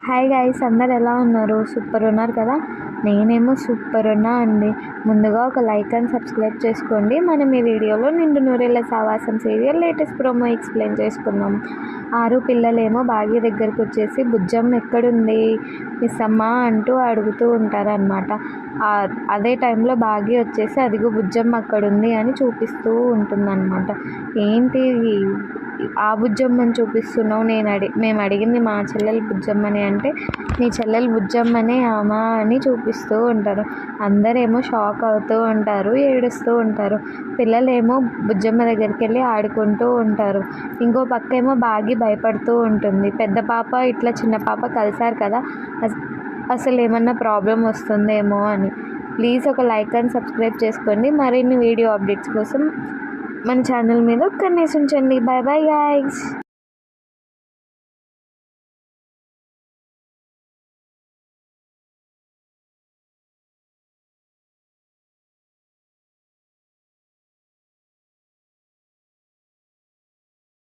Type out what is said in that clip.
Hi guys, అందరు ఎలా ఉన్నారు? సూపర్ ఉన్నారు కదా. నేనేమో సూపర్ ఉన్నా అండి. ముందుగా ఒక లైక్ అండ్ సబ్స్క్రైబ్ చేసుకోండి. మనం ఈ వీడియోలో నిండు నూరేళ్ల సావాసం సీరియల్ లేటెస్ట్ ప్రోమో ఎక్స్ప్లెయిన్ చేసుకుందాం. ఆరు పిల్లలేమో భాగ్య దగ్గరకు వచ్చేసి బుజ్జమ్మ ఎక్కడుంది మిస్ అమ్మ అంటూ అడుగుతూ ఉంటారనమాట. అదే టైంలో భాగ్య వచ్చేసి అదిగో బుజ్జమ్మ అక్కడుంది అని చూపిస్తూ ఉంటుందన్నమాట. ఏంటి ఆ బుజ్జమ్మని చూపిస్తున్నావు? మేము అడిగింది మా చెల్లెలు బుజ్జమ్మని అంటే నీ చెల్లెలు బుజ్జమ్మనే ఆమా అని చూపిస్తూ ఉంటారు. అందరేమో షాక్ అవుతూ ఉంటారు, ఏడుస్తూ ఉంటారు. పిల్లలేమో బుజ్జమ్మ దగ్గరికి వెళ్ళి ఆడుకుంటూ ఉంటారు. ఇంకో పక్క ఏమో బాగి భయపడుతూ ఉంటుంది. పెద్ద పాప ఇట్లా చిన్న పాప కలిసారు కదా, అసలు ఏమన్నా ప్రాబ్లం వస్తుందేమో అని. ప్లీజ్ ఒక లైక్ అండ్ సబ్స్క్రైబ్ చేసుకోండి. మరిన్ని వీడియో అప్డేట్స్ కోసం మన ఛానల్ మీద కన్నేసి ఉంచండి. Bye bye guys.